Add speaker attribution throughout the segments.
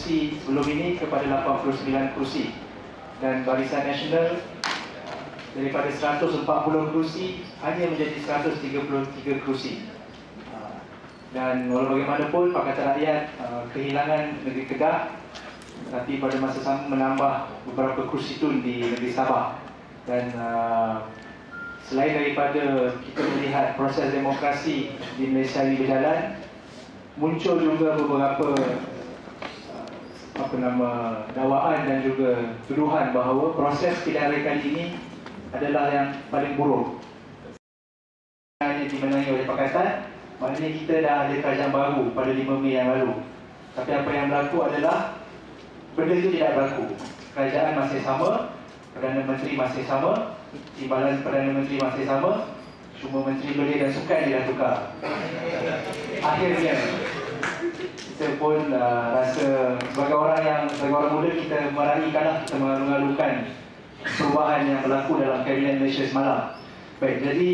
Speaker 1: kursi sebelum ini kepada 89 kursi. Dan Barisan Nasional daripada 140 kursi hanya menjadi 133 kursi. Dan walau bagaimanapun Pakatan Rakyat kehilangan negeri Kedah, tapi pada masa sama menambah beberapa kursi tun di negeri Sabah. Dan selain daripada kita melihat proses demokrasi di Malaysia ini berjalan, muncul juga beberapa dakwaan dan juga tuduhan bahawa proses pilihan raya kali ini adalah yang paling buruk. Hanya dimenangi oleh Pakatan, maknanya kita dah ada kerajaan baru pada 5 Mei yang lalu. Tapi apa yang berlaku adalah benda itu tidak berlaku. Kerajaan masih sama, Perdana Menteri masih sama, timbalan Perdana Menteri masih sama, cuma Menteri Belia dan Sukan dia dah tukar. Akhirnya kita pun rasa sebagai orang muda kita meraihkanlah, kita mengalu-alukan perubahan yang berlaku dalam Kabinet Malaysia semalam. Baik, jadi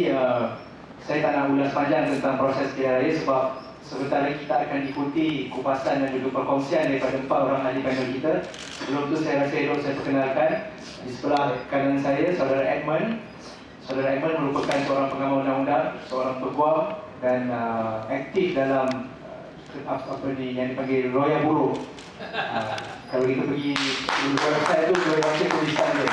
Speaker 1: saya tak nak ulas panjang tentang proses pilihan raya sebab sebentar lagi kita akan ikuti kupasan dan juga perkongsian daripada 4 orang ahli panel kita. Sebelum tu saya rasa elok saya perkenalkan di sebelah kanan saya Saudara Edmund. Saudara Edmund merupakan seorang pengamal undang-undang, seorang peguam dan aktif dalam yang dipanggil Roya Buruh. Kalau kita pergi website tu boleh baca tulisan dia.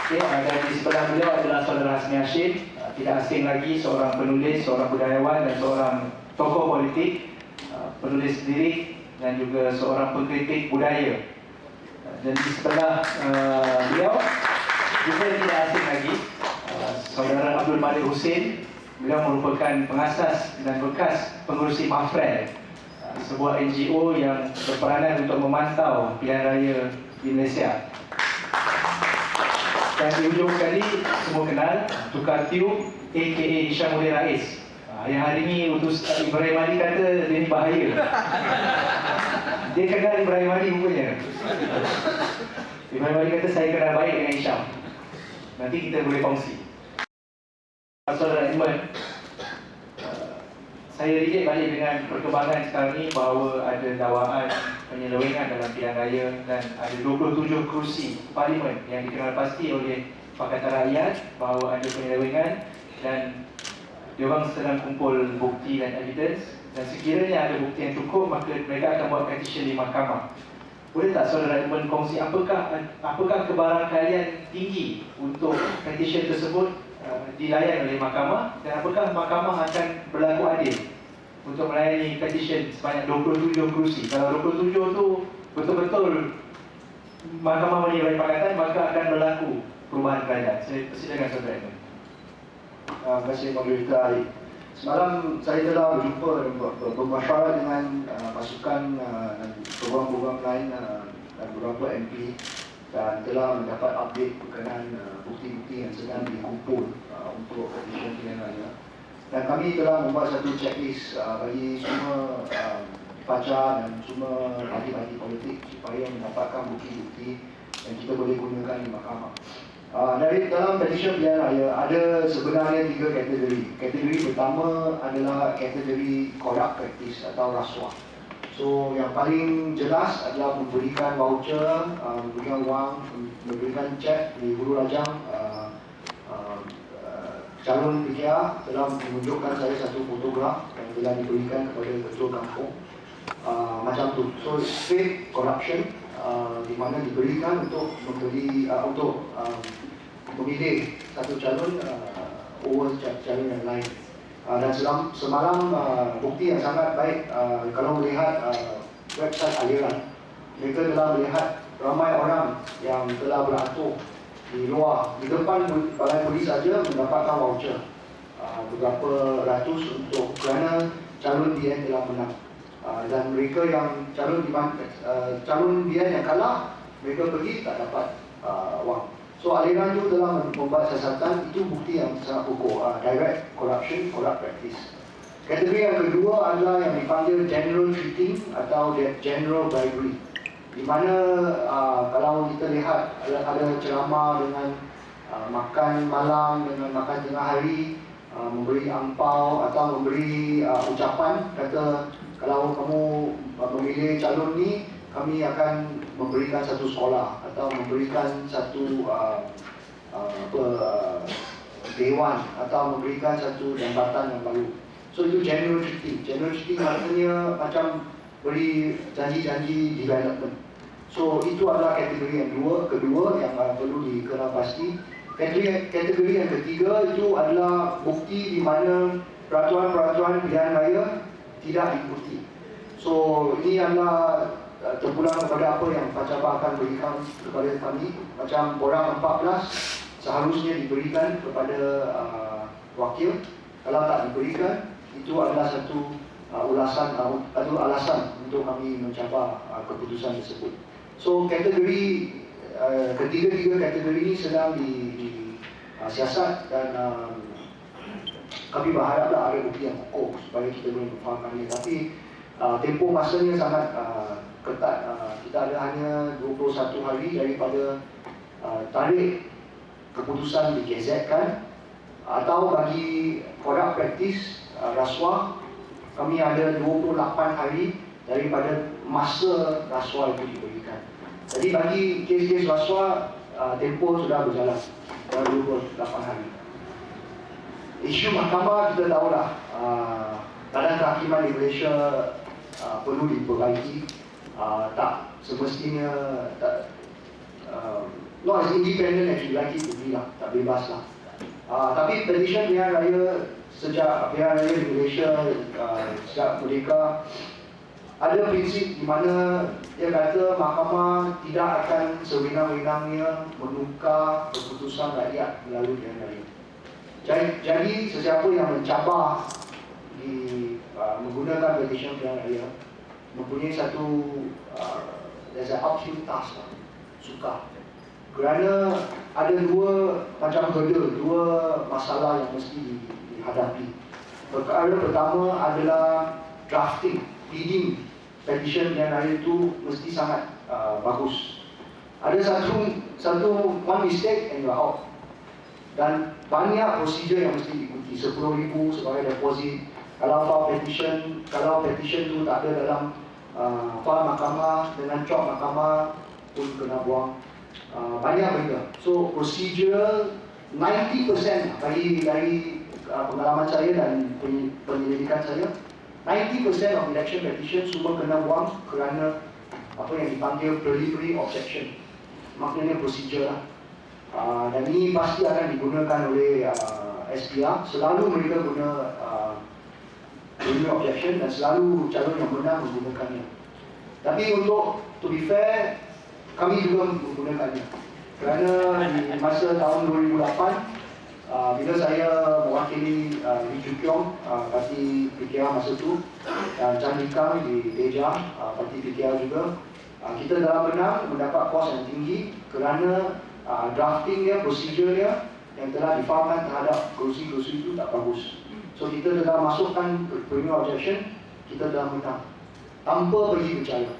Speaker 1: Okay, dan di sebelah beliau adalah Saudara Hasmi Hashim, tidak asing lagi, seorang penulis, seorang budayawan dan seorang tokoh politik, penulis lirik dan juga seorang pengkritik budaya. Dan di sebelah beliau juga tidak asing lagi, Saudara Abdul Malik Hussein. Beliau merupakan pengasas dan bekas pengerusi MAFREL, sebuah NGO yang berperanan untuk memantau pilihan raya di Malaysia. Dan di hujung sekali, semua kenal Tukar Tiub aka Hishamuddin Rais. Yang hari ini utus Ibrahim Ali kata dia ni bahaya. Dia kenal Ibrahim Ali rupanya. Ibrahim Ali kata saya kenal baik dengan Hisham. Nanti kita boleh kongsi. Saudara Edmund, saya relate balik dengan perkembangan sekarang ni bahawa ada dakwaan penyelewengan dalam pilihan raya dan ada 27 kursi parlimen yang dikenal pasti oleh Pakatan Rakyat bahawa ada penyelewengan dan diorang sedang kumpul bukti dan evidence, dan sekiranya ada bukti yang cukup maka mereka akan buat petition di mahkamah. Boleh tak Saudara Edmund kongsi apakah kebaran kalian tinggi untuk petition tersebut dilayan oleh mahkamah, dan apakah mahkamah akan berlaku adil untuk melayani petition sebanyak 27 kursi? Kalau 27 tu betul-betul mahkamah menilai pakatan, maka akan berlaku perubahan kerajaan. Saya persilakan Saudara Edmund.
Speaker 2: Terima kasih Moderator Ali. Semalam saya telah berjumpa dan bermasyarakat dengan pasukan dan program-program lain dan beberapa MP dan telah mendapat update berkenaan bukti-bukti yang sedang dikumpul untuk petition pilihan raya. Dan kami telah membuat satu checklist bagi semua pelajar dan semua parti-parti politik supaya mendapatkan bukti-bukti yang kita boleh gunakan di mahkamah. Dari dalam petition pilihan raya ada sebenarnya 3 kategori. Kategori pertama adalah kategori corrupt practice atau rasuah. So yang paling jelas adalah memberikan voucher, memberikan wang, memberikan cek di Hulu Rajang. Calon PKR telah menunjukkan saya satu fotograf yang telah diberikan kepada ketua kampung, macam tu. So fake corruption di mana diberikan untuk membeli memilih satu calon over calon yang lain. Dan semalam bukti yang sangat baik kalau melihat website aliran, mereka telah melihat ramai orang yang telah beratur di luar, di depan balai polis saja mendapatkan voucher beberapa ratus untuk kerana calon BN telah menang. Dan mereka yang calon BN yang kalah, mereka pergi tak dapat wang. So aliran itu telah membuat siasatan, itu bukti yang sangat pokok, direct corruption, corrupt practice. Kategori yang kedua adalah yang dipanggil general cheating atau general bribery, di mana kalau kita lihat ada ceramah dengan makan malam, dengan makan tengah hari, memberi angpau atau memberi ucapan, kata kalau kamu memilih calon ni, kami akan memberikan satu sekolah atau memberikan satu dewan atau memberikan satu jambatan yang baru. So itu generosity. Generosity maknanya macam beri janji-janji development. So itu adalah kategori yang kedua yang perlu dikenal pasti. Kategori yang ketiga itu adalah bukti di mana peraturan-peraturan pilihan raya tidak diikuti. So ini adalah terpulang kepada apa yang Pak Cabar akan berikan kepada kami. Macam borang 14 seharusnya diberikan kepada wakil. Kalau tak diberikan, itu adalah satu alasan untuk kami mencabar keputusan tersebut. So kategori ketiga-tiga kategori ini sedang disiasat dan kami berharaplah ada bukti yang kokoh supaya kita boleh memfahamkannya. Tapi tempoh masanya sangat ketat. Kita ada hanya 21 hari daripada tarikh keputusan digazetkan. Atau bagi produk praktis rasuah, kami ada 28 hari daripada masa rasuah itu diberikan. Jadi bagi kes-kes rasuah, tempoh sudah berjalan dalam 28 hari. Isu mahkamah kita tahulah, badan kehakiman di Malaysia perlu diperbaiki. Tak semestinya not as independent as you like it to be lah, tak bebas lah. Tapi petition pilihan raya sejak pilihan raya di Malaysia sejak merdeka ada prinsip di mana dia kata mahkamah tidak akan sewenang-wenangnya menukar keputusan rakyat melalui pilihan raya. Jadi sesiapa yang mencabar menggunakan petition pilihan raya mempunyai satu there's an uphill task lah, sukar. Kerana ada dua macam hurdle, dua masalah yang mesti dihadapi. Perkara pertama adalah drafting, reading petition yang ada itu mesti sangat bagus. Ada satu one mistake and you are out. Dan banyak prosedur yang mesti diikuti. 10,000 sebagai deposit. Kalau petition tu tak ada dalam file mahkamah dengan cop mahkamah pun kena buang. Banyak benda. So prosedur 90% dari pengalaman saya dan penyelidikan saya, 90% of election petition semua kena buang kerana apa yang dipanggil preliminary objection. Maknanya prosedur lah. Dan ini pasti akan digunakan oleh SPR. Selalu mereka guna preliminary objection dan selalu calon yang benar menggunakannya. Tapi untuk to be fair, kami juga menggunakannya. Kerana di masa tahun 2008, bila saya mewakili Lee Chu Kiong, parti PKR masa itu, dan Chan Lee Kang di Deja, parti PKR juga, kita dalam benang mendapat kos yang tinggi kerana drafting dia, prosedur dia yang telah difahamkan terhadap kerusi-kerusi itu tak bagus. So kita telah masukkan preliminary objection, kita telah menang tanpa pergi berjaya.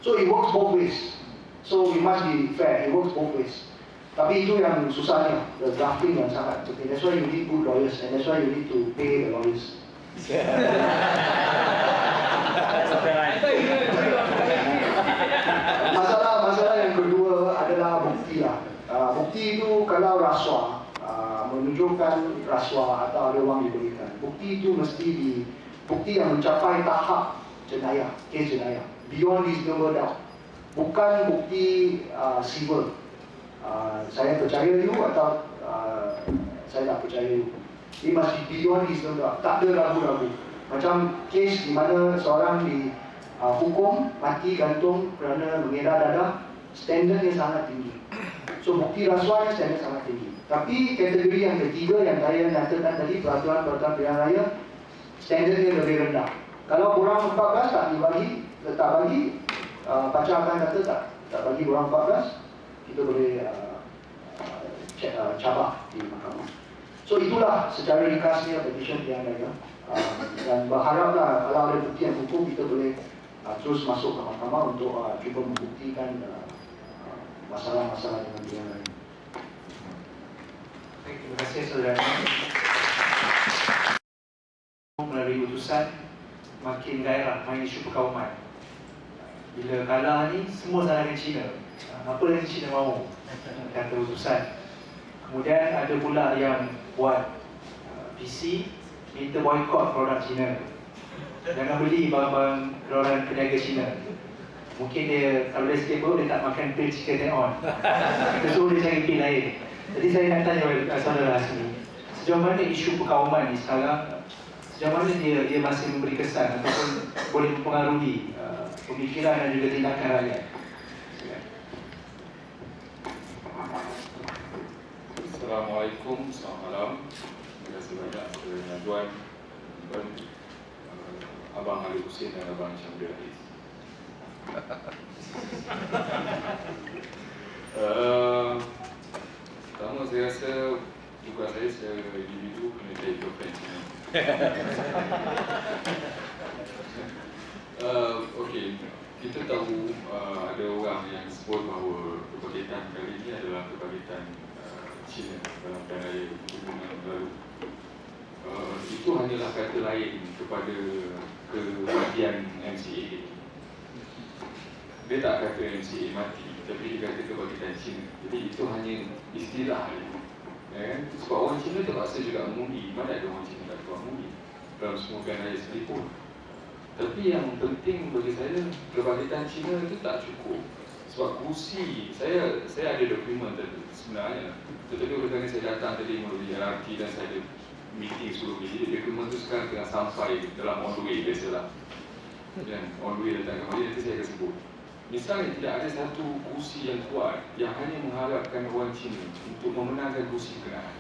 Speaker 2: So it works both ways. So we must be fair, it works both ways. Tapi itu yang susahnya, the drafting yang sangat penting. That's why you need good lawyers and that's why you need to pay the lawyers. Masalah yang kedua adalah bukti lah. Bukti itu kalau rasuah, menunjukkan rasuah atau ada wang diberikan. Bukti itu mesti bukti yang mencapai tahap jenayah, kes jenayah, beyond reasonable doubt. Bukan bukti civil. Saya percaya you atau saya tak percaya you. It must be beyond reasonable doubt. Tak ada ragu-ragu. Macam kes di mana seorang dihukum mati gantung kerana mengedar dadah, standardnya sangat tinggi. So bukti rasuahnya standard sangat tinggi. Tapi kategori yang ketiga yang saya nyatakan tadi, peraturan-peraturan pilihan raya, standardnya lebih rendah. Kalau borang 14 tak bagi, Pacar akan kata tak bagi borang 14, kita boleh cabar di mahkamah. So itulah secara ringkasnya petition pilihan raya. Dan berharaplah kalau ada bukti yang hukum, kita boleh terus masuk ke mahkamah untuk cuba membuktikan masalah-masalah dengan pilihan raya.
Speaker 1: Terima kasih saudara. Melalui putusan makin gairah main isu perkauman. Bila kalah ni, semua salahkan China. Apa lagi China mahu? Kata utusan. Kemudian ada pula yang buat PC, minta boycott produk China. Jangan beli barang-barang keluaran peniaga China. Mungkin dia, kalau dia stable, dia tak makan pil chicken and on. Kita suruh dia cari pil lain. Jadi saya nak tanya kepada saudara Hasmi, sejauh mana isu perkawaman ni sekarang, sejauh mana dia masih memberi kesan ataupun boleh mempengaruhi pemikiran dan juga tindakan rakyat?
Speaker 3: Assalamualaikum, selamat malam. Terima kasih banyak kepada Tuan Abang Ali Hussein dan Abang Syambil Aziz. Pertama, saya rasa tugas saya secara individu kena jadi profesional. Okey, kita tahu ada orang yang sebut bahawa kebangkitan kali ini adalah kebangkitan China dalam pilihan raya hubungan baru. Itu hanyalah kata lain kepada kebahagiaan MCA. Dia tak kata MCA mati, tapi dia kata kebangkitan China. Jadi itu hanya istilah dia. Sebab orang China terpaksa juga mengundi. Mana ada orang China tak keluar mengundi dalam semua pilihan raya sekalipun. Tapi yang penting bagi saya, kebangkitan China itu tak cukup. Sebab kursi, saya ada dokumen tadi sebenarnya. Tetapi oleh kerana saya datang tadi melalui LRT dan saya ada meeting sebelum ini, dokumen itu sekarang tengah sampai dalam on the way, biasalah. Dan on the way datang kembali, nanti saya akan sebut. Misalnya tidak ada satu kursi yang kuat yang hanya mengharapkan orang Cina untuk memenangkan kursi berkenaan.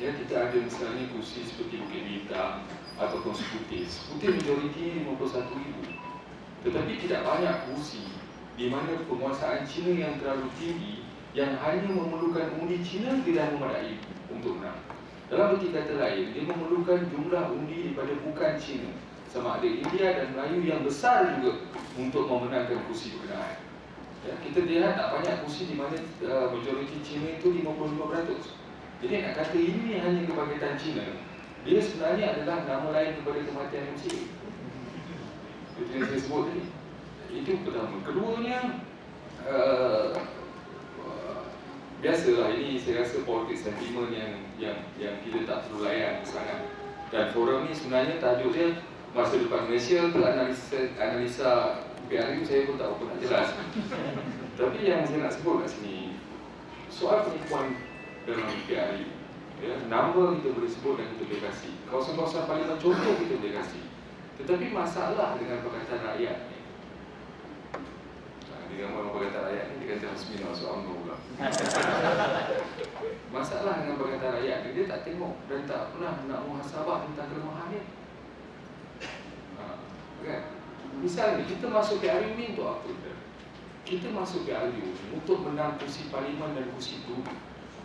Speaker 3: Ya, kita ada misalnya kursi seperti Bukit Bintang ataupun Sekutir. Sekutir majoriti 51,000. Tetapi tidak banyak kursi di mana penguasaan Cina yang terlalu tinggi yang hanya memerlukan undi Cina tidak memadai untuk menang. Dalam erti kata lain, dia memerlukan jumlah undi daripada bukan Cina, sama ada India dan Melayu yang besar juga untuk memenangkan kursi berkenaan. Ya, kita lihat tak banyak kursi di mana majoriti Cina itu 55%. Jadi nak kata ini hanya kebangkitan Cina, dia sebenarnya adalah nama lain kepada kematian MCA. Itu yang saya sebut tadi. Itu pertama. Keduanya, biasalah, ini saya rasa politik sentimen yang kita tak perlu layan sangat. Dan forum ni sebenarnya tajuk dia masa depan Malaysia ke analisa PRU, saya pun tak apa nak jelas. Tapi yang saya nak sebut kat sini, soal penipuan dalam PRU, ya, number kita boleh sebut dan kita boleh kasih, kawasan-kawasan parlimen contoh kita boleh kasih. Tetapi masalah dengan Pakatan Rakyat ni, dengan Pakatan Rakyat ni, dia kata Hasmi nak masuk UMNO pula. Masalah dengan Pakatan Rakyat ni, dia tak tengok dan tak pernah nak muhasabah tentang kelemahan dia. Kan? Misalnya, kita masuk PRU ni untuk apa? Kita masuk PRU untuk menang kursi parlimen dan kursi itu.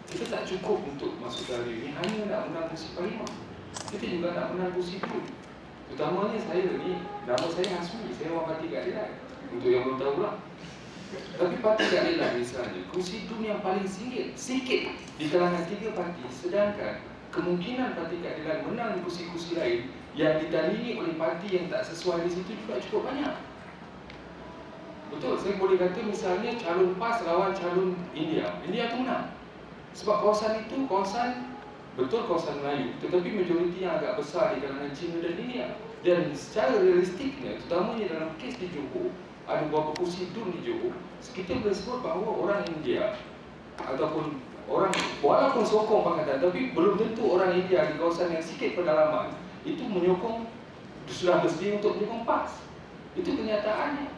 Speaker 3: Kita tak cukup untuk masuk PRU ni hanya nak menang kursi parlimen. Kita juga nak menang kursi itu. Utamanya saya ni, nama saya Hasmi, saya orang Parti Keadilan. Untuk yang belum tahu lah. Tapi Parti Keadilan misalnya, kursi itu yang paling sikit di kalangan 3 parti. Sedangkan kemungkinan Parti Keadilan menang di kursi-kursi lain yang ditandingi oleh parti yang tak sesuai di situ juga cukup banyak. Betul, saya boleh kata misalnya calon PAS lawan calon India. India tu menang. Sebab kawasan itu kawasan, betul kawasan Melayu, tetapi majoriti yang agak besar di kalangan Cina dan India. Dan secara realistiknya, terutamanya dalam kes di Johor, ada beberapa kursi DUN di Johor, kita boleh sebut bahawa orang India ataupun orang, walaupun sokong Pakatan, tapi belum tentu orang India di kawasan yang sikit pedalaman itu menyokong, sudah bersedia untuk menyokong PAS. Itu kenyataannya.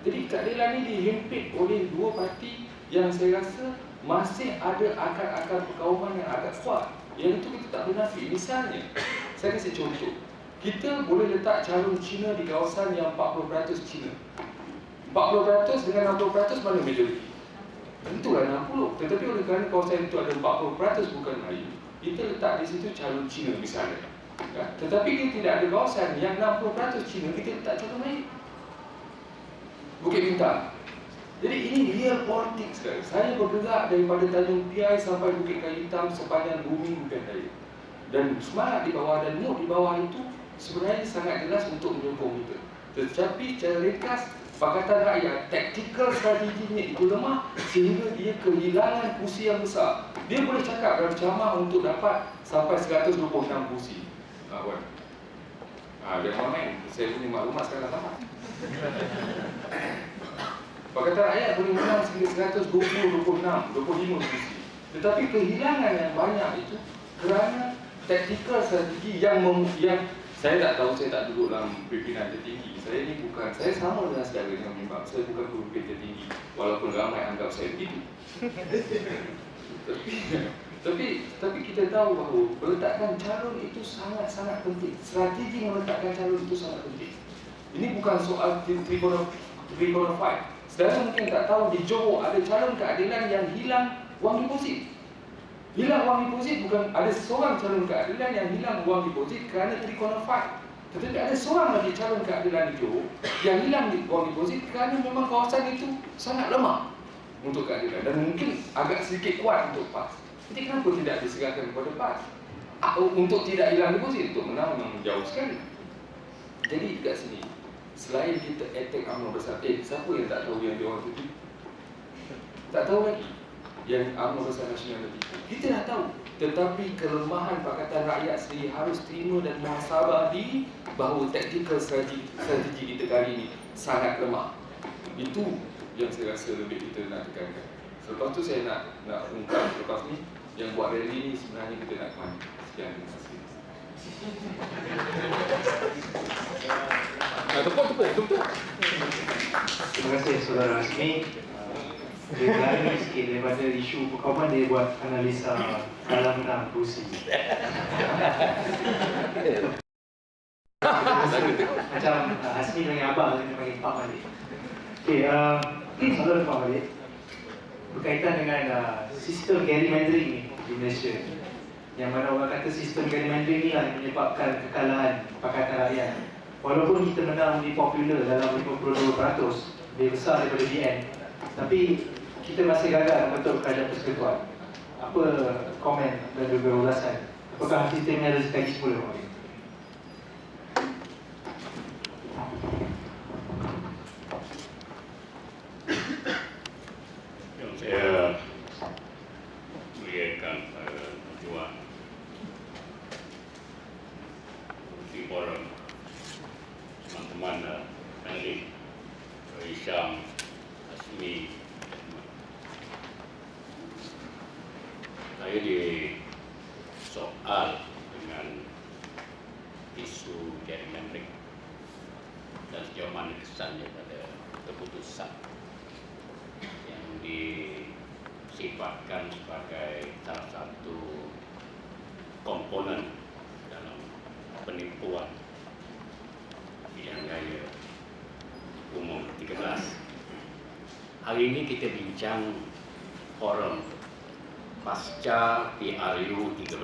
Speaker 3: Jadi keadilan ini dihimpit oleh 2 parti yang saya rasa masih ada akar-akar perkauman yang agak kuat. Yang itu kita tak bernafi. Misalnya, saya kasih contoh. Kita boleh letak calon Cina di kawasan yang 40% Cina. 40% dengan 60% mana majoriti? Tentulah 60. Tetapi oleh kerana kawasan itu ada 40% bukan Melayu, kita letak di situ calon Cina misalnya. Ya? Tetapi kita tidak ada kawasan yang 60% Cina, kita letak calon Melayu. Bukit Bintang. Jadi ini real politics kan. Saya bergerak daripada Tanjung Piai sampai Bukit Kayu Hitam sepanjang bumi bukan daya. Dan semangat di bawah dan mood di bawah itu sebenarnya sangat jelas untuk menyokong kita. Tetapi secara ringkas, Pakatan Rakyat, tactical strateginya itu lemah sehingga dia kehilangan kursi yang besar. Dia boleh cakap dalam ceramah untuk dapat sampai 126 kursi. Jangan main, saya punya maklumat sekarang tak. Pakatan Rakyat boleh menang sehingga 120, 26, 25 kursi. Tetapi kehilangan yang banyak itu kerana tactical strategi yang saya tak tahu, saya tak duduk dalam pimpinan tertinggi. Saya ni bukan, saya sama dengan saudara yang memang saya bukan pemimpin tertinggi, walaupun ramai anggap saya begitu. tapi kita tahu bahawa meletakkan calon itu sangat-sangat penting. Strategi meletakkan calon itu sangat penting. Ini bukan soal tricorner fight. Saudara mungkin tak tahu di Johor ada calon keadilan yang hilang wang deposit. Hilang wang deposit bukan ada seorang calon keadilan yang hilang wang deposit kerana tricorner fight. Tetapi ada seorang lagi calon keadilan di Johor yang hilang wang deposit kerana memang kawasan itu sangat lemah untuk keadilan dan mungkin agak sedikit kuat untuk PAS. Jadi kenapa tidak diserahkan kepada PAS? Untuk tidak hilang deposit, untuk menang memang jauh sekali. Jadi dekat sini, selain kita attack UMNO Bersatu, siapa yang tak tahu yang dia orang tu? Tak tahu lagi yang UMNO Bersatu Nasional tadi. Kita dah tahu. Tetapi kelemahan Pakatan Rakyat sendiri harus terima dan muhasabah diri bahawa tactical strategi kita kali ini sangat lemah. Itu yang saya rasa lebih kita nak tekankan. Selepas tu saya nak ungkap lepas ni yang buat rally ni sebenarnya kita nak ke mana. Sekian, terima kasih. Tepuk.
Speaker 1: Terima kasih Saudara Rasmi. Dia lari sikit daripada isu perkauman, dia buat analisa dalam menang kursi. Macam Hasmi dengan Abang, dia panggil Pak Malik. Okey, Saudara Pak Malik, berkaitan dengan sistem gerrymandering ni di Malaysia, yang mana orang kata sistem gerrymandering ni lah yang menyebabkan kekalahan Pakatan Rakyat. Walaupun kita menang di popular dalam 52%, lebih besar daripada DN, tapi kita masih gagal membentuk kerajaan persekutuan. Apa komen dan juga ulasan? Apakah sistemnya ada sekali semula?
Speaker 4: Yang saya muliakan tujuan di forum teman-teman panelis Hisham, Hasmi. Saya disoal dengan isu gerrymandering dan sejauh mana kesannya pada keputusan yang disifatkan sebagai salah satu komponen dalam penipuan pilihan raya umum 13. Hari ini kita bincang forum pasca PRU 13.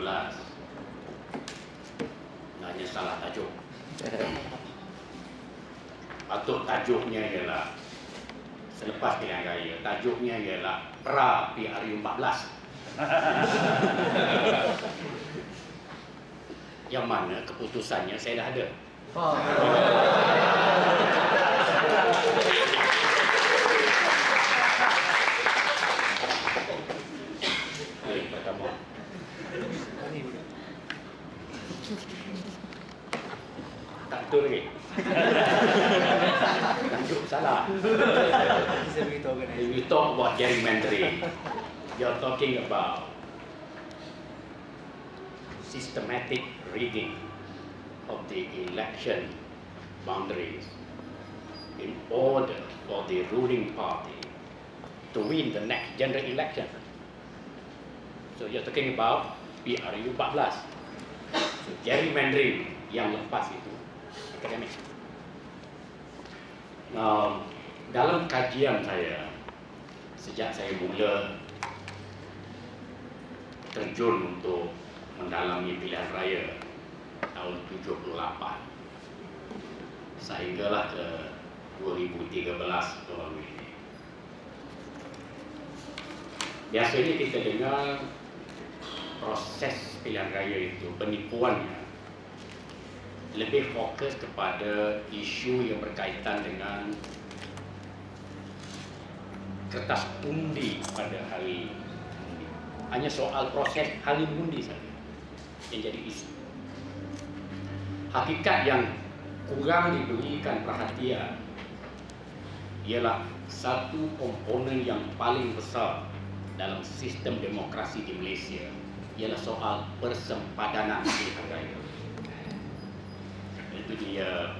Speaker 4: Hanya salah tajuk. Patut tajuknya ialah selepas pilihan raya, tajuknya ialah pra PRU 14. Yang mana keputusannya saya dah ada. Tak betul lagi. Tajuk salah. If you talk about gerrymandering, you're talking about systematic rigging of the election boundaries in order for the ruling party to win the next general election. So you're talking about PRU 14. So gerrymandering yang lepas itu akademik. Dalam kajian saya, sejak saya mula terjun untuk mendalami pilihan raya tahun 78 sehinggalah ke 2013 tahun ini. Biasanya kita dengar proses pilihan raya itu, penipuannya lebih fokus kepada isu yang berkaitan dengan kertas undi pada hari undi. Hanya soal proses hari undi saja yang jadi isu. Hakikat yang kurang diberikan perhatian ialah satu komponen yang paling besar dalam sistem demokrasi di Malaysia ialah soal persempadanan pilihan raya. Itu dia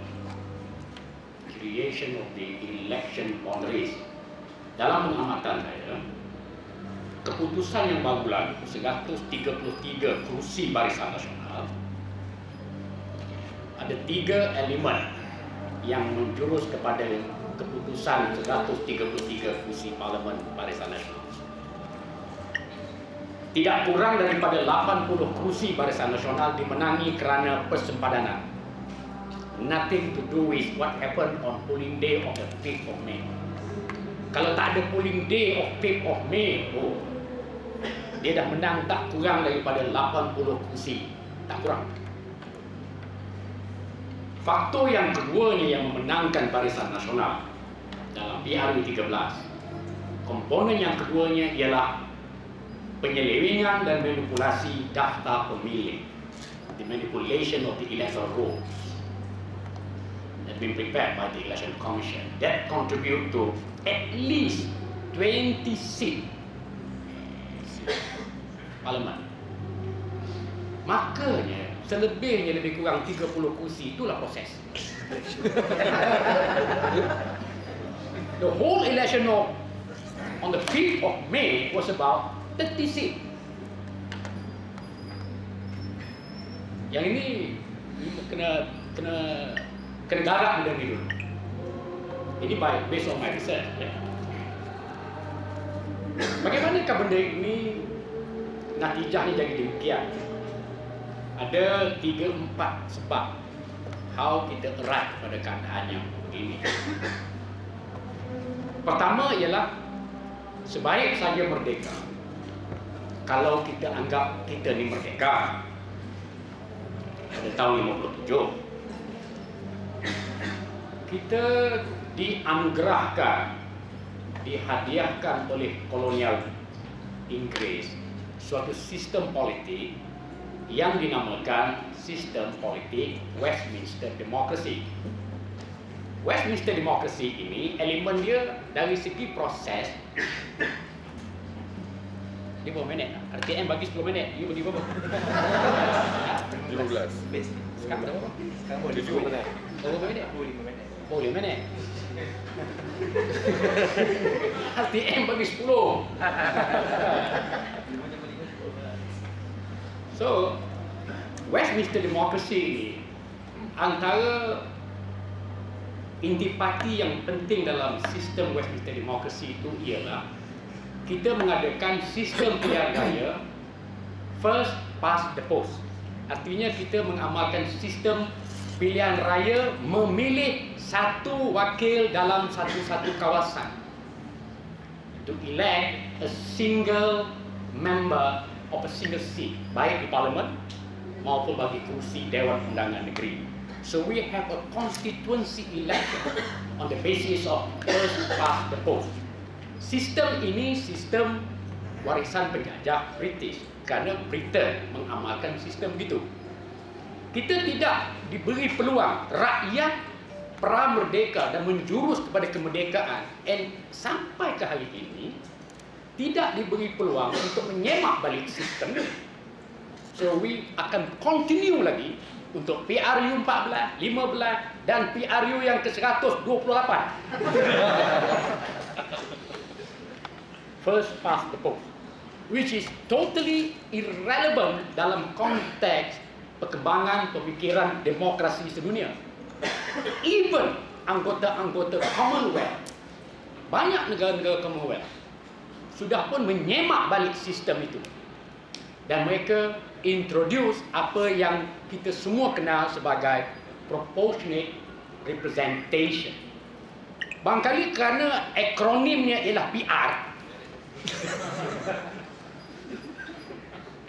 Speaker 4: creation of the election boundaries. Dalam pengamatan saya, keputusan yang baru lalu 133 kerusi Barisan Nasional ada 3 elemen yang menjurus kepada keputusan 133 kerusi Parlimen Barisan Nasional. Tidak kurang daripada 80 kerusi Barisan Nasional dimenangi kerana persempadanan. Nothing to do with what happened on polling day of the 5th of May. Kalau tak ada polling day of 5th of May, dia dah menang tak kurang daripada 80 kerusi. Tak kurang. Faktor yang kedua ni yang memenangkan Barisan Nasional dalam PRU 13. Komponen yang keduanya ialah penyelewengan dan manipulasi daftar pemilih. The manipulation of the electoral rolls that been prepared by the Election Commission that contribute to at least 20 seat parlimen. Makanya selebihnya lebih kurang 30 kursi itulah proses. The whole election on the 5th of May was about 30 seat. Yang ini kena garap benda ni dulu. Ini based on my research. Ya. Bagaimanakah benda ini natijahnya jadi demikian? Ada 3-4 sebab how kita arrive pada keadaan yang begini. Pertama ialah sebaik saja merdeka. Kalau kita anggap kita ni merdeka pada tahun 57, kita dianugerahkan, dihadiahkan oleh kolonial Inggeris suatu sistem politik yang dinamakan sistem politik Westminster Democracy. Westminster Democracy ini elemen dia dari segi proses. Dia berapa minit? RTM bagi 10 minit. You bagi berapa?
Speaker 5: 15.
Speaker 4: Sekarang berapa?
Speaker 5: Sekarang boleh 7 minit.
Speaker 4: Berapa minit?
Speaker 5: 25 minit.
Speaker 4: Oh, 5 minit. RTM bagi 10. So, Westminster Democracy ini antara intipati yang penting dalam sistem Westminster Democracy itu ialah kita mengadakan sistem pilihan raya first past the post. Artinya kita mengamalkan sistem pilihan raya memilih satu wakil dalam satu-satu kawasan to elect a single member of a single seat, baik di parlimen maupun bagi kursi Dewan Undangan Negeri. So we have a constituency election on the basis of first past the post. Sistem ini sistem warisan penjajah British kerana Britain mengamalkan sistem begitu. Kita tidak diberi peluang, rakyat pra-merdeka dan menjurus kepada kemerdekaan and sampai ke hari ini tidak diberi peluang untuk menyemak balik sistem. So we akan continue lagi untuk PRU 14, 15 dan PRU yang ke-128. First past the post, which is totally irrelevant dalam konteks perkembangan pemikiran demokrasi sedunia. Even anggota-anggota Commonwealth, banyak negara-negara Commonwealth sudah pun menyemak balik sistem itu dan mereka introduce apa yang kita semua kenal sebagai proportionate representation. Barangkali kerana akronimnya ialah PR.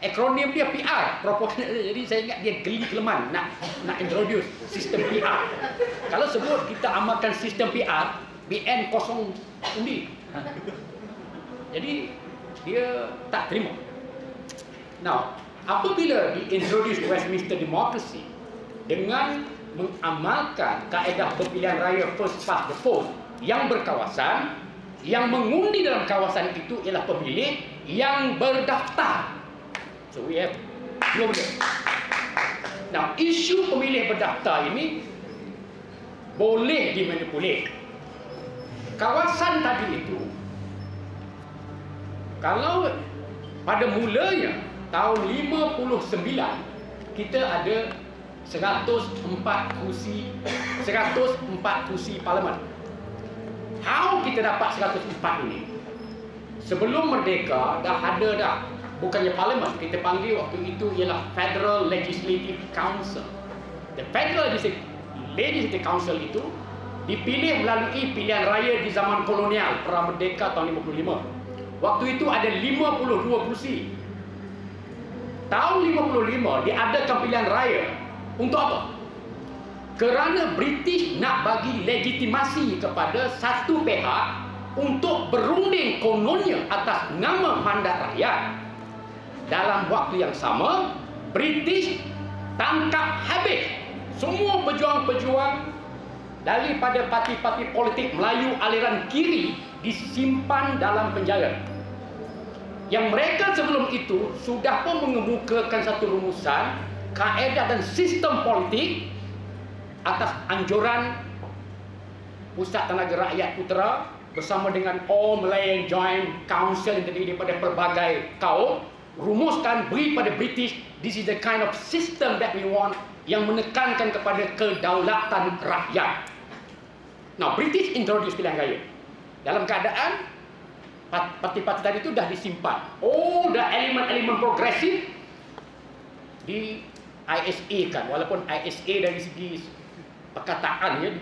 Speaker 4: Akronim dia PR, proportionate. Jadi saya ingat dia geli keleman nak introduce sistem PR. Kalau sebut kita amalkan sistem PR, BN kosong undi. Jadi dia tak terima. Now, apabila diintroduce Westminster Democracy dengan mengamalkan kaedah pemilihan raya first past the post yang berkawasan, yang mengundi dalam kawasan itu ialah pemilih yang berdaftar. So we have dua benda. Now, isu pemilih berdaftar ini boleh dimanipulate. Kawasan tadi itu, kalau pada mulanya tahun 59 kita ada 104 kursi parlimen. How kita dapat 104 ini? Sebelum merdeka dah ada dah. Bukannya parlimen, kita panggil waktu itu ialah Federal Legislative Council. The Federal Legislative Council itu dipilih melalui pilihan raya di zaman kolonial pra-merdeka tahun 55. Waktu itu ada 52 kursi. Tahun 55 diadakan pilihan raya. Untuk apa? Kerana British nak bagi legitimasi kepada satu pihak untuk berunding kononnya atas nama mandat rakyat. Dalam waktu yang sama, British tangkap habis semua pejuang-pejuang daripada parti-parti politik Melayu aliran kiri, disimpan dalam penjara. Yang mereka sebelum itu sudah pun mengemukakan satu rumusan, kaedah dan sistem politik atas anjuran Pusat Tenaga Rakyat Putera bersama dengan All Malayan Joint Council yang terdiri daripada pelbagai kaum, rumuskan beri pada British, this is the kind of system that we want, yang menekankan kepada kedaulatan rakyat. Now, British introduce pilihan raya dalam keadaan parti-parti tadi itu dah disimpan. All the elemen-elemen progresif di ISA kan, walaupun ISA dari segi perkataannya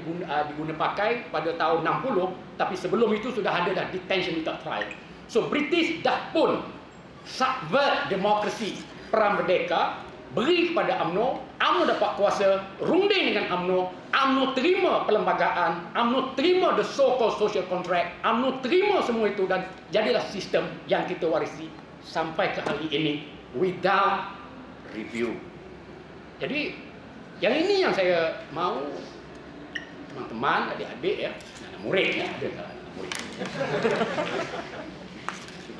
Speaker 4: diguna pakai pada tahun 60, tapi sebelum itu sudah ada dah detention without trial. So British dah pun subvert demokrasi pra-merdeka, beri kepada UMNO, UMNO dapat kuasa, runding dengan UMNO, UMNO terima perlembagaan, UMNO terima the so-called social contract, UMNO terima semua itu dan jadilah sistem yang kita warisi sampai ke hari ini without review. Jadi yang ini yang saya mau teman-teman, adik-adik ya, anak murid ya, ada tak anak murid?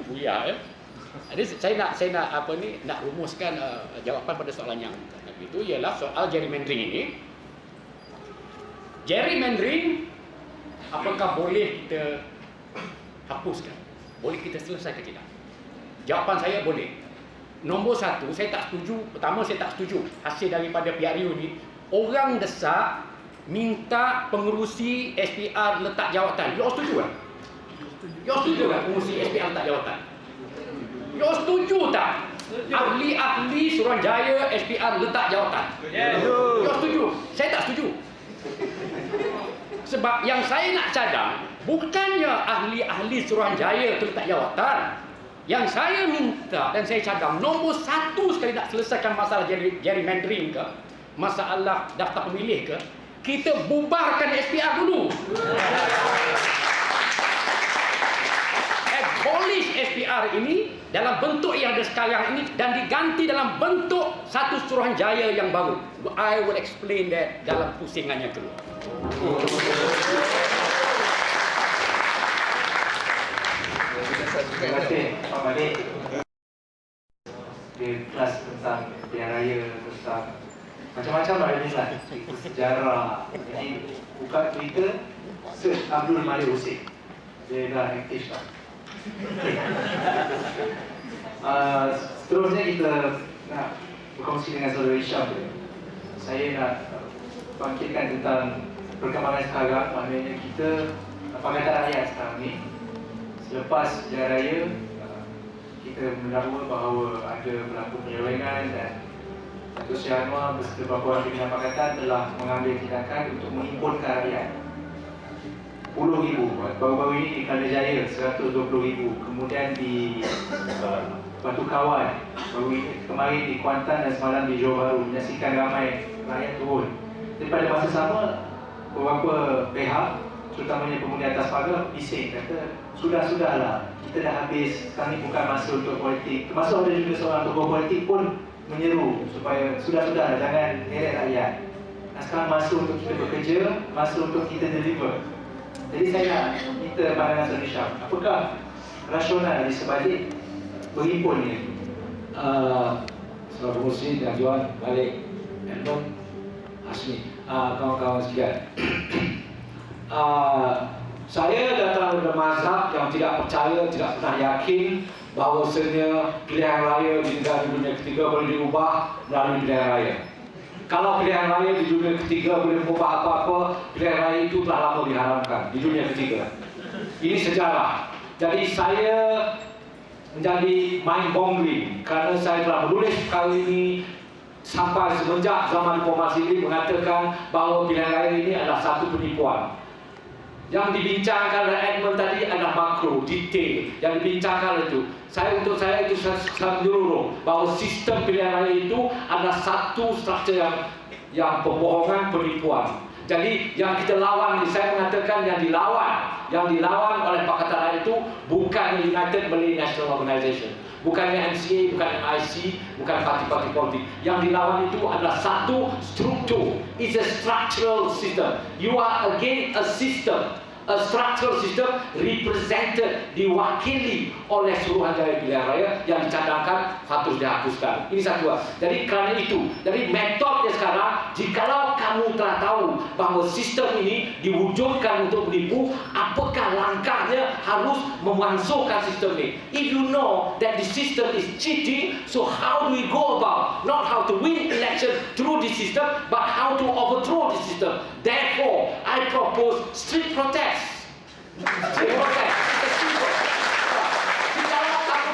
Speaker 4: Kuliah ya. Jadi saya nak rumuskan jawapan pada soalan yang itu ialah soal gerrymandering ini. Gerrymandering apakah boleh kita hapuskan? Boleh kita selesaikan tidak? Jawapan saya boleh. Nombor satu, saya tak setuju. Pertama, saya tak setuju hasil daripada PRU ni. Orang desak minta pengerusi SPR letak jawatan. You setuju tak? You setuju tak pengerusi SPR letak jawatan? You setuju tak? Ahli-ahli Suruhanjaya SPR letak jawatan? You setuju? Saya tak setuju. Sebab yang saya nak cadang bukannya ahli-ahli Suruhanjaya itu letak jawatan. Yang saya minta dan saya cadang, nombor satu sekali nak selesaikan masalah gerrymandering ke, masalah daftar pemilih ke, kita bubarkan SPR dulu. Abolish SPR ini dalam bentuk yang ada sekarang ini dan diganti dalam bentuk satu Suruhanjaya yang baru. I will explain that dalam pusingan yang kedua.
Speaker 1: Terima kasih Pak Malik. Dia kelas tentang pilihan raya, tentang macam-macam ada minat, sejarah. Jadi buka Twitter, search Abdul Malik Hussein. Dia dah aktif lah. Seterusnya kita nak berkongsi dengan saudara Isham. Saya nak bangkitkan tentang perkembangan sekarang, maknanya kita Pakatan Rakyat sekarang ni. Selepas pilihan raya, kita mendakwa bahawa ada berlaku penyelewengan dan Datuk Seri Anwar beserta beberapa orang pimpinan pakatan telah mengambil tindakan untuk menghimpunkan rakyat. 10,000, baru-baru ini di Kalajaya 120,000, kemudian di Batu Kawan, baru kemarin di Kuantan dan semalam di Johor Bahru, menyaksikan ramai rakyat turun. Jadi pada masa sama, beberapa pihak, terutamanya pengundi atas pagar, bising kata Sudahlah, kita dah habis, sekarang ni bukan masa untuk politik. Termasuk ada juga seorang tokoh politik pun menyeru supaya sudah-sudahlah, jangan heret rakyat. Sekarang masa untuk kita bekerja, masa untuk kita deliver. Jadi saya nak minta pandangan Saudara Syam, apakah rasional di sebalik berhimpun ini?
Speaker 5: Saudara Pengerusi dan Juan balik Edmund Hasmi, kawan-kawan sekalian. Saya datang dari mazhab yang tidak percaya, tidak pernah yakin bahawasanya pilihan raya di negara dunia ketiga boleh diubah melalui pilihan raya. Kalau pilihan raya di dunia ketiga boleh mengubah apa-apa, pilihan raya itu telah lama diharamkan di dunia ketiga. Ini sejarah. Jadi saya menjadi mind-boggling kerana saya telah menulis perkara ini sampai semenjak zaman reformasi ini mengatakan bahawa pilihan raya ini adalah satu penipuan. Yang dibincangkan oleh Edmund tadi adalah makro, detail. Yang dibincangkan itu, untuk saya itu sangat menyeluruh bahawa sistem pilihan raya itu adalah satu struktur yang pembohongan, penipuan. Jadi yang kita lawan, saya mengatakan yang dilawan oleh Pakatan Rakyat itu bukan United Malay National Organisation, bukannya MCA, bukan MIC, bukan parti-parti politik. Yang dilawan itu adalah satu struktur. It's a structural system. You are against a system, a structural system represented, diwakili oleh Suruhanjaya Pilihan Raya yang dicadangkan harus dihapuskan. Ini satu. Jadi kerana itu, jadi metodnya sekarang, jikalau kamu telah tahu bahawa sistem ini diwujudkan untuk menipu, apakah langkahnya harus memasukkan sistem ini? If you know that the system is cheating, so how do we go about? Not how to win election through the system, but how to overthrow the system. Therefore, I propose street protest. Street protest. Jikalau kamu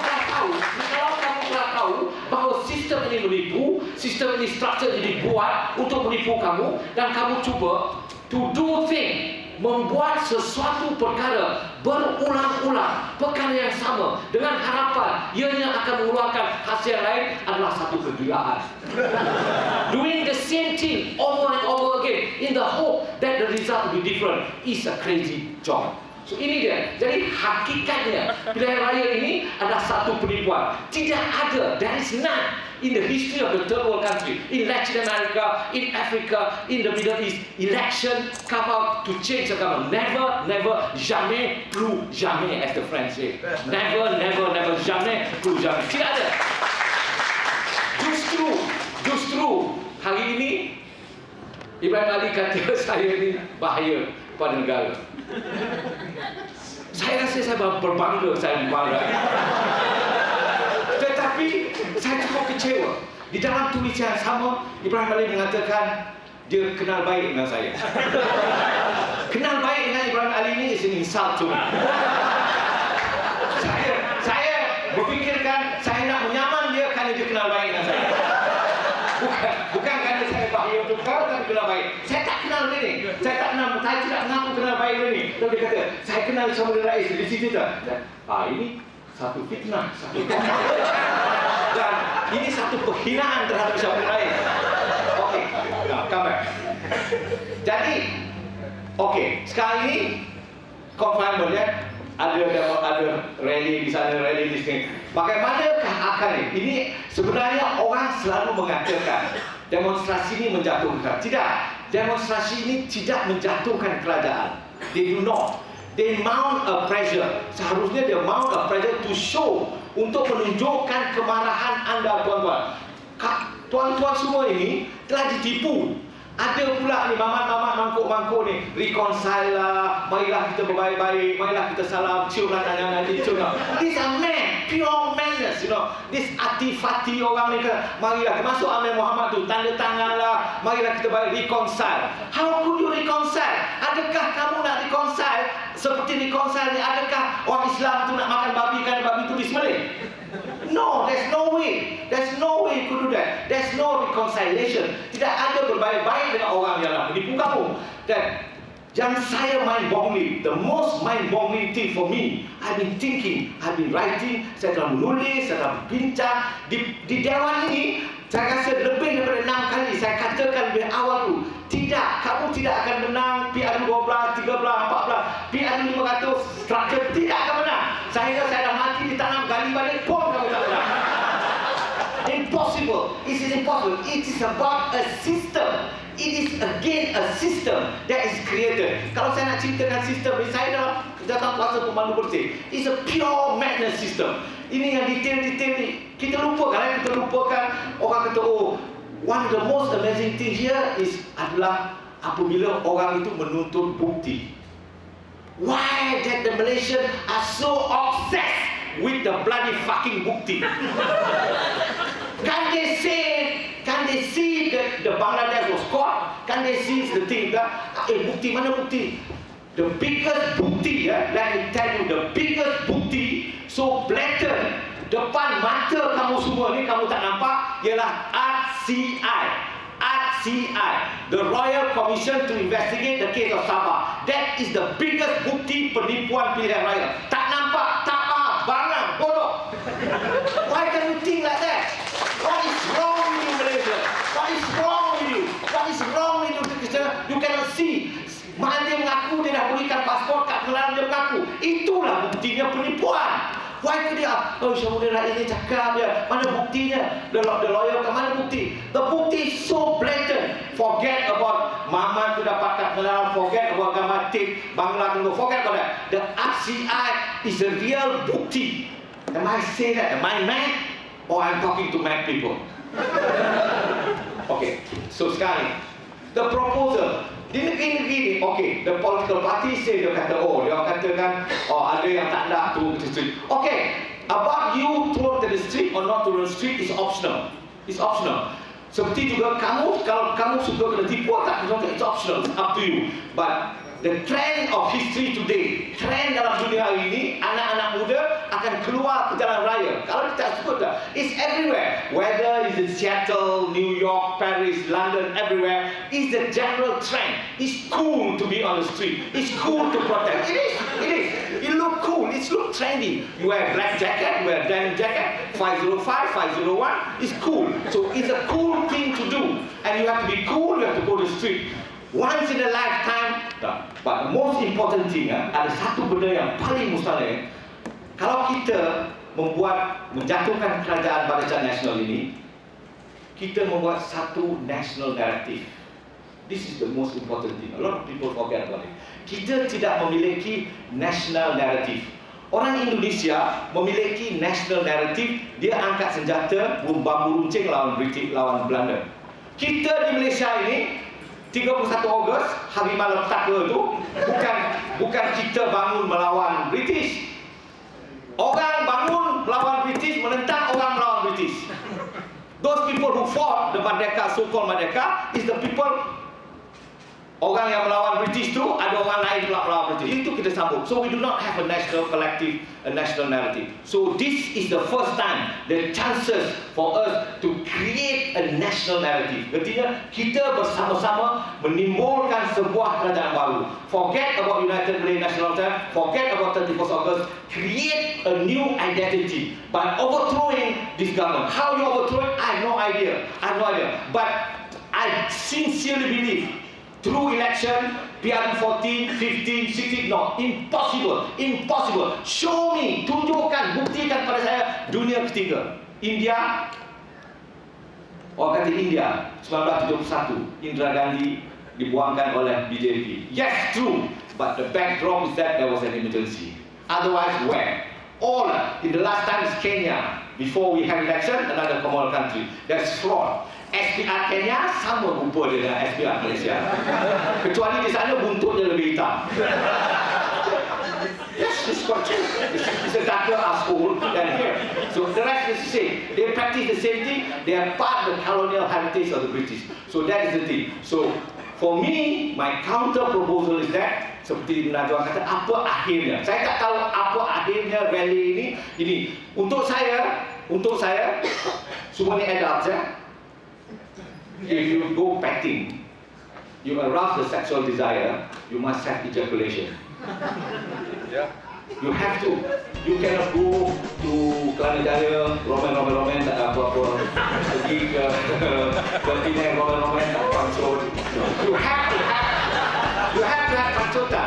Speaker 5: telah tahu bahawa sistem ini menipu, sistem ini struktur ini dibuat untuk menipu kamu, dan kamu cuba to do thing, membuat sesuatu perkara berulang-ulang, perkara yang sama dengan harapan ianya akan mengeluarkan hasil lain, adalah satu kegilaan. Doing the same thing over and over again in the hope that the result will be different is a crazy job. So ini dia. Jadi hakikatnya pilihan raya ini adalah satu penipuan. Tidak ada, there is none in the history of the third world country, in Latin America, in Africa, in the Middle East. Election come out to change the government. Never, jamais, plus jamais, as the French say. Never, jamais, plus jamais. Tidak ada. Justru hari ini Ibrahim Ali kata saya ini bahaya pada negara. Saya rasa saya berbangga, tetapi saya cukup kecewa. Di dalam tulisan sama, Ibrahim Ali mengatakan dia kenal baik dengan saya. Kenal baik dengan Ibrahim Ali ini is an insult to me. Saya berfikirkan saya nak menyaman dia kerana dia kenal baik dengan saya. Bukan kerana saya bahaya untuk kau, tapi kenal baik. Saya tak kenal dia ni. Saya tidak mengaku kenal baik dia ni. Lalu dia kata, saya kenal Syamsul Rais di situ tak? Ini satu fitnah, dan ini satu penghinaan terhadap Syamsul Rais. Okey, come back. Jadi, sekarang ini confinement ya. Ada rally di sana, rally di sini. Bagaimanakah akan ini? Sebenarnya orang selalu mengatakan demonstrasi ini menjatuhkan. Tidak, demonstrasi ini tidak menjatuhkan kerajaan. They do not. They mount a pressure. Seharusnya they mount a pressure to show, untuk menunjukkan kemarahan anda, tuan-tuan. Tuan-tuan semua ini telah ditipu. Ada pula ni mamat-mamat mangkuk-mangkuk ni, reconcile lah, marilah kita berbaik-baik, marilah kita salam, ciumlah tangan nanti, ciumlah. These are men, pure manners, you know. This artifati orang ni kata, marilah, termasuk Amir Muhammad tu, tanda tangan lah, marilah kita baik, reconcile. How could you reconcile? Adakah kamu nak reconcile seperti reconcile ni? Adakah orang Islam tu nak makan babi kerana babi tu disembelih? No, there's no way. There's no way you could do that. There's no reconciliation. Tidak ada berbaik-baik dengan orang yang nak menipu kamu. Dan yang saya mind-boggling, the most mind-boggling thing for me, I've been thinking, I've been writing, saya telah menulis, saya telah berbincang. Di Dewan ini, saya rasa lebih daripada 6 kali saya katakan lebih awal tu, tidak, kamu tidak akan menang PRU 12, 13, 14, PRU 500 satu struktur tidak akan menang. Saya dah mati ditanam gali balik pun kamu tak menang. Impossible. It is impossible. It is about a system. It is again a system that is created. Kalau saya nak ceritakan sistem ini, saya dalam kuasa pemandu bersih. It's a pure madness system. Ini yang detail-detail ni kita lupakan. Kita lupakan. Orang kata, oh, one of the most amazing thing here is adalah apabila orang itu menuntut bukti. Why that the Malaysians are so obsessed with the bloody fucking bukti? Can they see that the Bangladesh was caught? Can they see the thing that bukti mana bukti? The biggest bukti, let me tell you, the biggest bukti so blatant depan mata kamu semua ni kamu tak nampak ialah RCI, the Royal Commission to Investigate the Case of Sabah. That is the biggest bukti penipuan pilihan raya. Tak nampak, tak barang, bodoh. Why can you think like that? What is wrong with you, Malaysia? What is wrong with you? What is wrong with you? You cannot see. Mahathir mengaku dia dah berikan pasport kat Kelantan, dia mengaku. Itulah buktinya penipuan. Why dia? Oh, Syamudin Rais ni cakap dia. Mana buktinya? The lawyer ke mana bukti? The bukti is so blatant. Forget about Mamat tu dapat kat Kelantan. Forget about Gamatik, Bangla tu. Forget about that. The RCI is a real bukti. Am I saying that? Am I mad? Or I'm talking to mad people? Okay, so sekarang the proposal di negeri-negeri ni, okay, the political party say dia kata, oh, dia katakan, oh, ada yang tak nak turun ke street. Okay, about you turun to the street or not turun to the street is optional. It's optional. Seperti juga kamu, kalau kamu suka kena tipu tak kena, it's optional. It's up to you. But the trend of history today, trend dalam dunia hari ini, anak-anak muda akan keluar ke jalan raya. Kalau kita suka tak, it's everywhere. Whether it's in Seattle, New York, Paris, London, everywhere, it's the general trend. It's cool to be on the street. It's cool to protest. It is. It look cool. It look trendy. You wear black jacket, you wear denim jacket, 505, 501. It's cool. So it's a cool thing to do. And you have to be cool. You have to go to the street. Once in a lifetime. But the most important thing, ada satu benda yang paling mustahil. Kalau kita menjatuhkan kerajaan Barisan Nasional ini, kita membuat satu national narrative. This is the most important thing. A lot of people forget about it. Kita tidak memiliki national narrative. Orang Indonesia memiliki national narrative. Dia angkat senjata, bambu runcing lawan British, lawan Belanda. Kita di Malaysia ini 31 Ogos, hari malapetaka itu bukan kita bangun melawan British. Orang bangun melawan British, menentang orang melawan British. Those people who fought the Merdeka, so-called Merdeka, is the people. Orang yang melawan British tu, ada orang lain pula melawan British. Itu kita sambung. So we do not have a national collective, a national narrative. So this is the first time, the chances for us to create a national narrative. Artinya kita bersama-sama menimbulkan sebuah kerajaan baru. Forget about United Malay National Time, forget about 31st August. Create a new identity by overthrowing this government. How you overthrow it, I have no idea. But I sincerely believe through election, PRU 14, 15, 16, no, impossible. Show me, tunjukkan, buktikan pada saya dunia ketiga. India, orang kata India, 1971, Indira Gandhi dibuangkan oleh BJP. Yes, true, but the backdrop is that there was an emergency. Otherwise, where? All, in the last time is Kenya. Before we have election, another common country. That's fraud. SPR Kenya sama rupa dengan SPR Malaysia. Kecuali di sana buntutnya lebih hitam. Yes, it's quite true. It's a darker asshole than here. So the rest is the same. They practice the same thing. They are part of the colonial heritage of the British. So that is the thing. So for me, my counter proposal is that, seperti Najwa kata, apa akhirnya? Saya tak tahu apa akhirnya rally ini. Untuk saya, semua ni adults ya. If you go petting, you arouse the sexual desire, you must have ejaculation.
Speaker 3: Yeah.
Speaker 5: You have to. You cannot go to Kelana Jaya, romen, tak ada apa-apa. Pergi ke Penang, romen, tak ada pancot. You have to have pancota.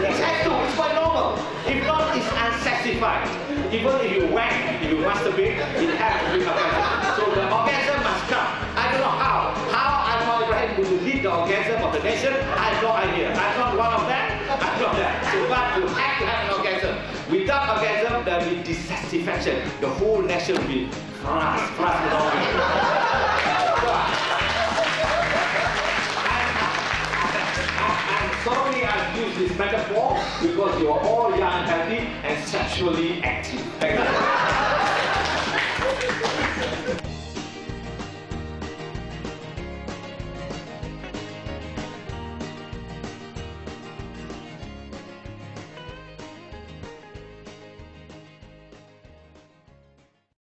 Speaker 5: It has to. It's quite normal. specified. Even if you wank, if you masturbate, it has to bring orgasm. So the orgasm must come. I don't know how. How Anwar Ibrahim going to lead the orgasm of the nation, I have no idea. I'm not one of them. I'm not that. So but you have to have an orgasm. Without orgasm, there will be dissatisfaction. The whole nation will be thrust sorry I've used this metaphor because you are all young, healthy, and sexually active. Thank you.